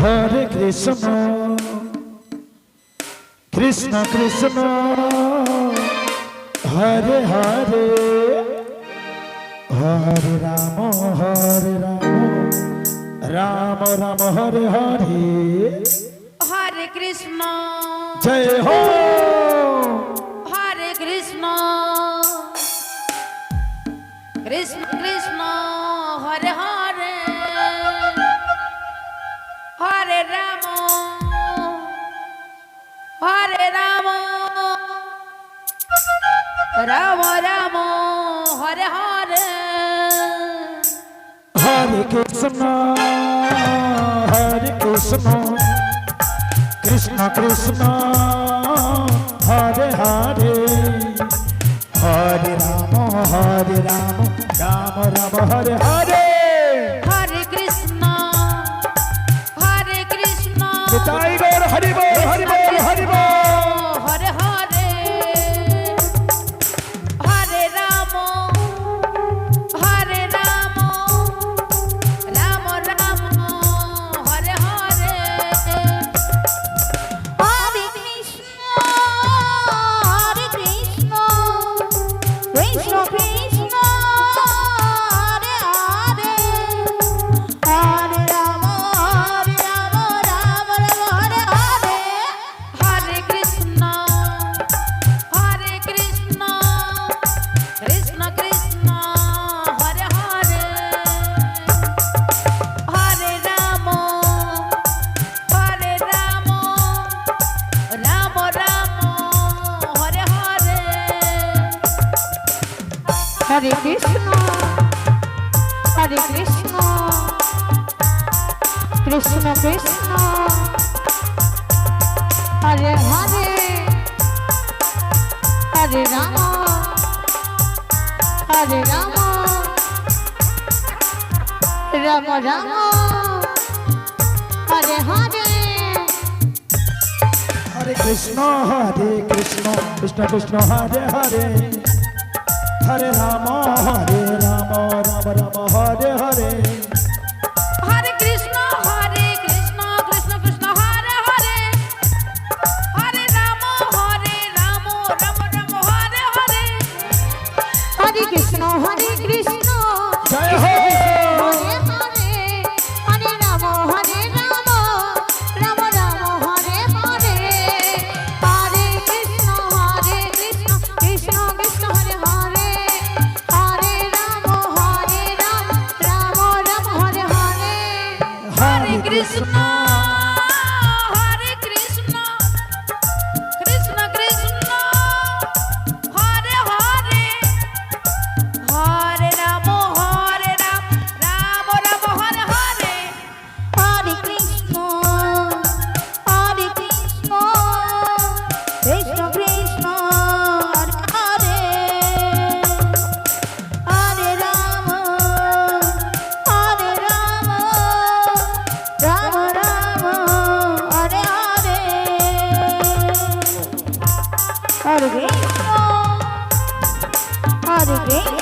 Hare Krishna, Krishna Krishna, Hare Hare, Hare Rama, Hare Rama, Rama Rama, Hare Hare, Hare Krishna, Jai Ho, Hare Krishna, Krishna Krishna, Hare Hare, Hare Rama, Hare Rama, Rama Rama, Hare Hare, Hare Krishna, Hare Krishna, Krishna Krishna, Hare Hare, Hare Rama, Hare Rama, Rama Rama, Hare Hare. Hare Krishna, Hare Krishna, Nitai Gaur Hari Bol, Hari Bol, Hari Bol. Hare Hare, Hare Rama, Hare Rama, Rama Rama, Hare Hare, Hare Krishna, Hare Krishna, Krishna Krishna, Hare Hare, Hare Rama, Hare Rama, Rama Rama, Hare Hare, Hare Krishna, Hare Krishna, Krishna Krishna, Hare Hare, Hare Rama, Hare Rama, Rama Rama, Hare Hare, Hare Krishna, Hare Krishna, Krishna Krishna, Hare Hare, Hare Rama, Hare Rama, Rama Rama, Hare Hare, Hare Krishna, Krishna Krishna, Hare Hare, Hare Rama, Rama Rama, Hare Hare, Hare Krishna, Krishna Krishna, Hare Hare, Hare Rama, Rama Rama, Hare Hare, Hare Krishna, Krishna, Jai Ho. Hare Hare, Hare Rama, Rama Rama, Hare Hare, Hare Krishna, Krishna Krishna, Hare Hare, Hare Rama, Rama Rama, Hare Hare, Hare Krishna, Krishna Krishna, Hare Hare, Hare Rama, Rama Rama, Hare Hare, Hare Krishna,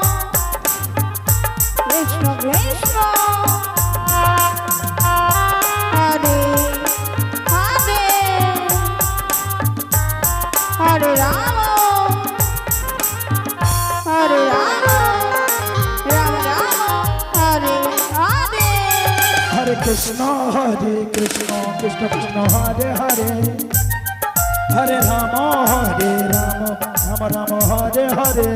Krishna Krishna, Hare Hare, Hare Rama, Rama Rama, Hare Hare, Hare Krishna, Krishna Krishna, Hare Hare, Hare Rama, Rama Rama, Hare Hare, Hare Krishna, Krishna Krishna, Hare Hare, Hare Rama, Rama Rama, Hare Hare,